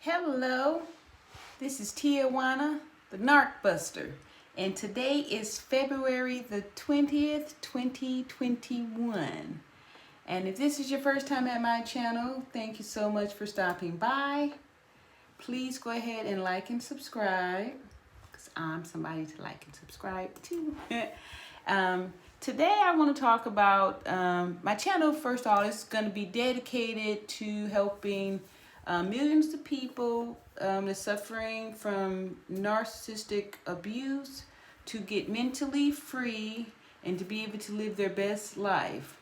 Hello, this is Tijuana, the Narc Buster, and today is February the 20th, 2021. And if this is your first time at my channel, thank you so much for stopping by. Please go ahead and like and subscribe, because I'm somebody to like and subscribe too. Today I want to talk about my channel. First of all, it's going to be dedicated to helping millions of people that's suffering from narcissistic abuse to get mentally free and to be able to live their best life.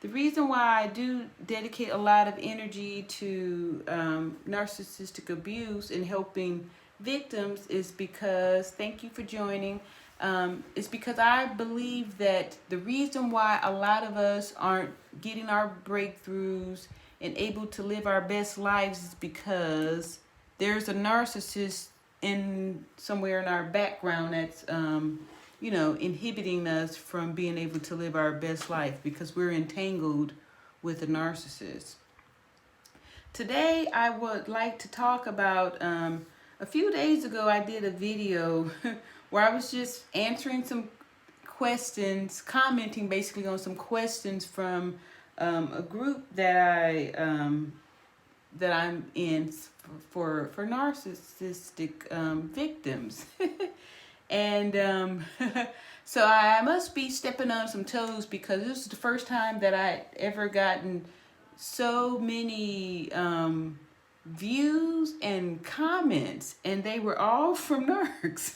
The reason why I do dedicate a lot of energy to narcissistic abuse and helping victims is because, thank you for joining, it's because I believe that the reason why a lot of us aren't getting our breakthroughs and able to live our best lives is because there's a narcissist in somewhere in our background that's inhibiting us from being able to live our best life because we're entangled with a narcissist. Today I would like to talk about a few days ago I did a video where I was just answering some questions, commenting basically on some questions from a group that I'm in for narcissistic victims. And so I must be stepping on some toes because this is the first time that I ever gotten so many views and comments, and they were all from narcs.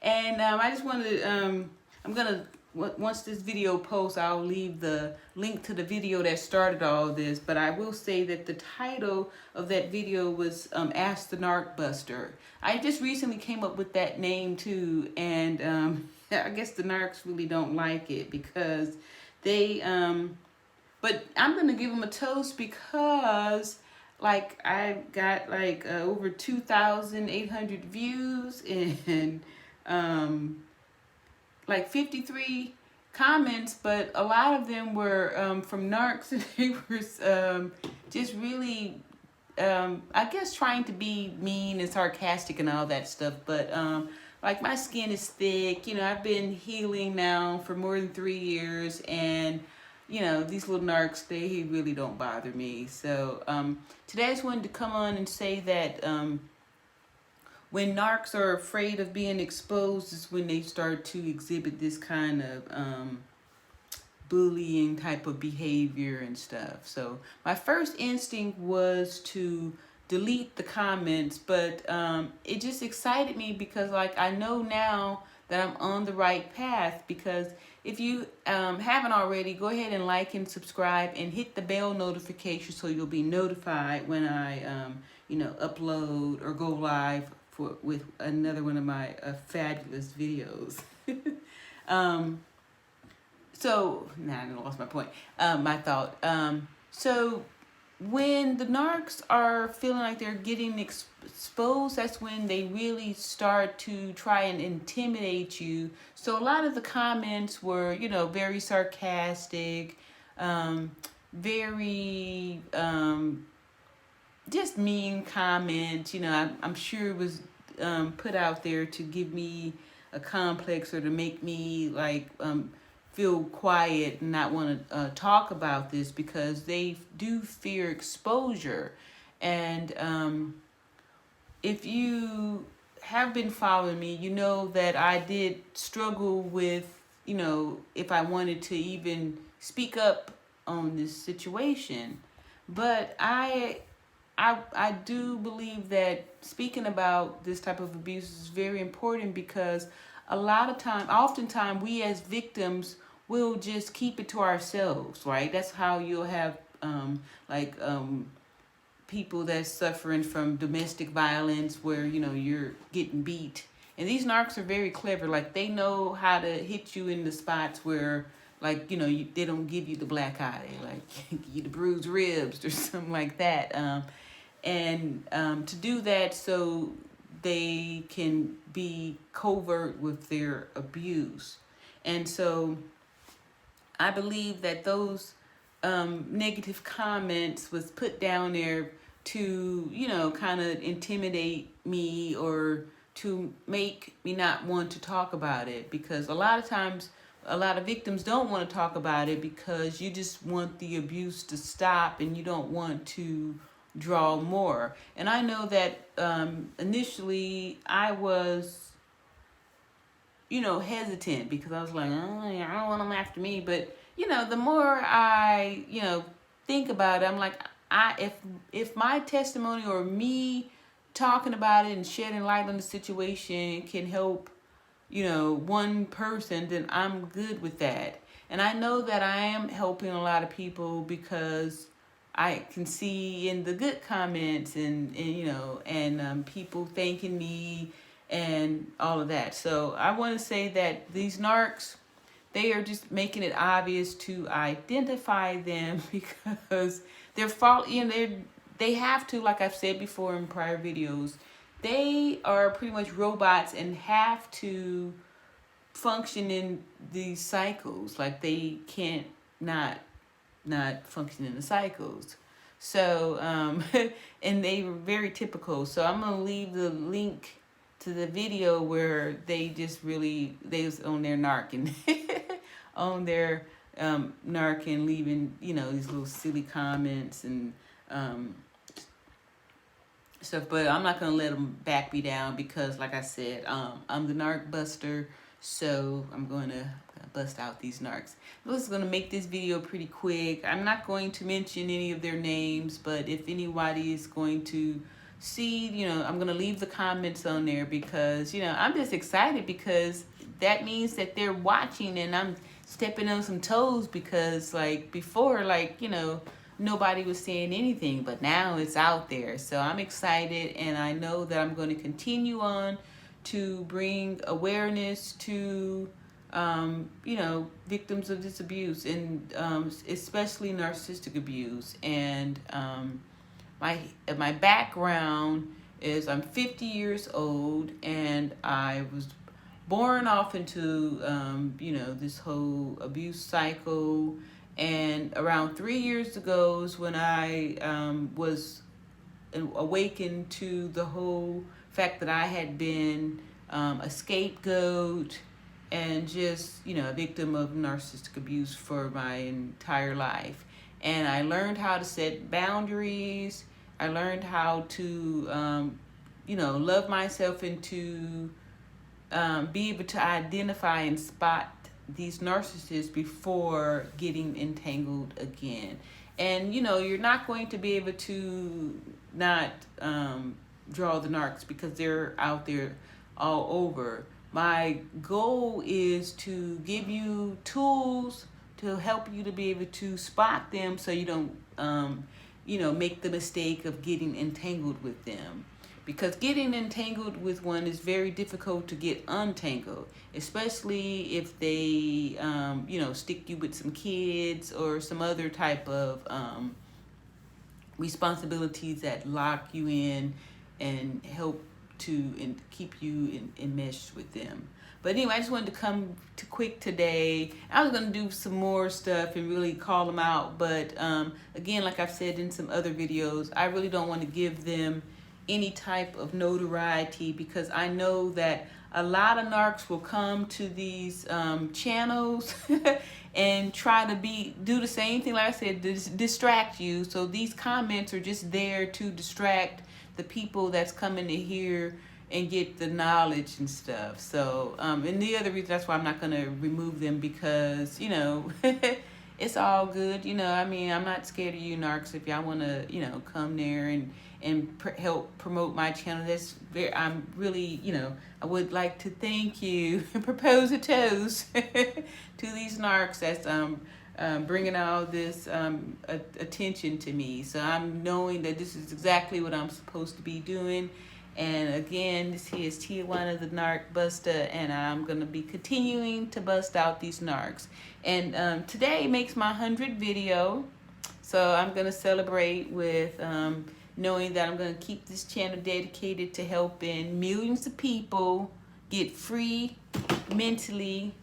And I just wanted to, once this video posts, I'll leave the link to the video that started all this, but I will say that the title of that video was Ask the Narc Buster. I just recently came up with that name too, and I guess the narcs really don't like it because they, but I'm going to give them a toast because I got over 2,800 views and 53 comments, but a lot of them were from narcs. They were just really, I guess, trying to be mean and sarcastic and all that stuff. But my skin is thick. I've been healing now for more than 3 years, and these little narcs, they really don't bother me. So today I just wanted to come on and say that when narcs are afraid of being exposed is when they start to exhibit this kind of bullying type of behavior and stuff. So my first instinct was to delete the comments, but it just excited me because I know now that I'm on the right path. Because if you haven't already, go ahead and like and subscribe and hit the bell notification so you'll be notified when I upload or go live with another one of my fabulous videos. So now I lost my point, my thought. So when the narcs are feeling like they're getting exposed, that's when they really start to try and intimidate you. So a lot of the comments were, very sarcastic, very just mean comments. I'm sure it was put out there to give me a complex or to make me feel quiet and not want to talk about this because they do fear exposure. And if you have been following me, you know that I did struggle with, if I wanted to even speak up on this situation. But I do believe that speaking about this type of abuse is very important because oftentimes we as victims will just keep it to ourselves, right? That's how you'll have people that's suffering from domestic violence where, you're getting beat. And these narcs are very clever. They know how to hit you in the spots where they don't give you the black eye. They give you the bruised ribs or something like that. And to do that so they can be covert with their abuse. And so I believe that those negative comments was put down there to, you know, kind of intimidate me or to make me not want to talk about it, because a lot of times a lot of victims don't want to talk about it because you just want the abuse to stop and you don't want to draw more. And I know that initially I was, you know, hesitant because I was like, oh, I don't want them after me. But, you know, the more I, you know, think about it, I'm like, if my testimony or me talking about it and shedding light on the situation can help, you know, one person, then I'm good with that. And I know that I am helping a lot of people because I can see in the good comments and you know, and people thanking me and all of that. So I want to say that these narcs, they are just making it obvious to identify them because they're you know, they have to, like I've said before in prior videos, they are pretty much robots and have to function in these cycles. Like they can't not function in the cycles. So and they were very typical. So I'm gonna leave the link to the video where they just really, they was on their narc and on their narc and leaving, you know, these little silly comments and stuff. But I'm not gonna let them back me down because, like I said, I'm the narc buster. So I'm going to bust out these narcs. I'm just going to make this video pretty quick. I'm not going to mention any of their names, but if anybody is going to see, you know, I'm going to leave the comments on there because, you know, I'm just excited because that means that they're watching and I'm stepping on some toes because, like, before, like, you know, nobody was saying anything, but now it's out there. So I'm excited, and I know that I'm going to continue on to bring awareness to, you know, victims of this abuse, and especially narcissistic abuse. And my background is I'm 50 years old, and I was born off into, you know, this whole abuse cycle. And around 3 years ago is when I was awakened to the whole fact that I had been a scapegoat and just, you know, a victim of narcissistic abuse for my entire life. And I learned how to set boundaries. I learned how to, you know, love myself and to be able to identify and spot these narcissists before getting entangled again. And, you know, you're not going to be able to not draw the narcs because they're out there all over. My goal is to give you tools to help you to be able to spot them so you don't, you know, make the mistake of getting entangled with them. Because getting entangled with one is very difficult to get untangled, especially if they, you know, stick you with some kids or some other type of responsibilities that lock you in and help to keep you enmeshed with them. But anyway, I just wanted to come to quick today. I was going to do some more stuff and really call them out. But again, like I've said in some other videos, I really don't want to give them any type of notoriety because I know that a lot of narcs will come to these channels and try to do the same thing, like I said, distract you. So these comments are just there to distract the people that's coming to hear and get the knowledge and stuff. So and the other reason, that's why I'm not going to remove them, because, you know, it's all good. You know, I mean, I'm not scared of you narcs. If y'all want to, you know, come there and help promote my channel, that's very, I'm really, you know, I would like to thank you and propose a toast to these narcs that's bringing all this attention to me. So I'm knowing that this is exactly what I'm supposed to be doing. And again, this here is Tijuana the Narc Buster, and I'm going to be continuing to bust out these narcs. And today makes my 100th video, so I'm going to celebrate with knowing that I'm going to keep this channel dedicated to helping millions of people get free mentally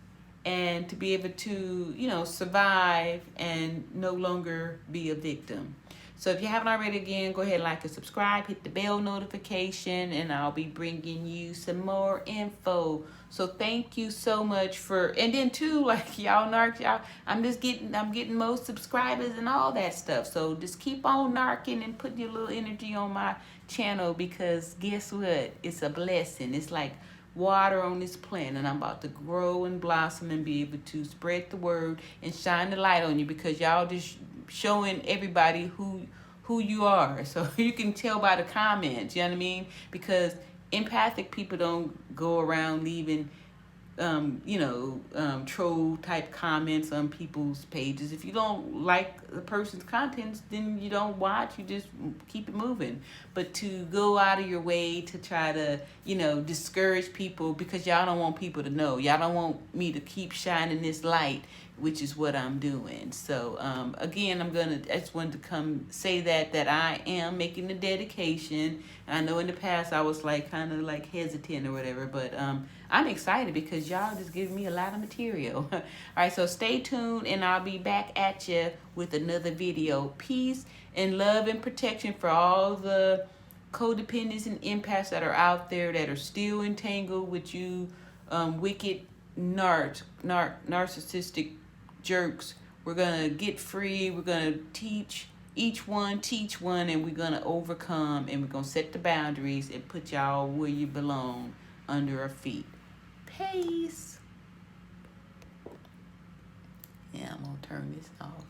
and to be able to, you know, survive and no longer be a victim. So if you haven't already, again, go ahead, like and subscribe, hit the bell notification, and I'll be bringing you some more info. So thank you so much for, and then too, like y'all narcs, y'all, I'm getting most subscribers and all that stuff. So just keep on narking and putting your little energy on my channel, because guess what? It's a blessing. It's like water on this plant, and I'm about to grow and blossom and be able to spread the word and shine the light on you, because y'all just showing everybody who you are. So you can tell by the comments, you know what I mean? Because empathic people don't go around leaving troll type comments on people's pages. If you don't like the person's contents, then you don't watch, you just keep it moving. But to go out of your way to try to, discourage people because y'all don't want people to know, y'all don't want me to keep shining this light, which is what I'm doing. So again, I just wanted to come say that I am making the dedication. I know in the past I was kind of hesitant or whatever, but I'm excited because y'all just giving me a lot of material. All right, so stay tuned, and I'll be back at you with another video. Peace and love and protection for all the codependents and empaths that are out there that are still entangled with you wicked narcissistic jerks. We're gonna get free. We're gonna teach one, and we're gonna overcome, and we're gonna set the boundaries and put y'all where you belong, under our feet. Peace. Yeah, I'm gonna turn this off.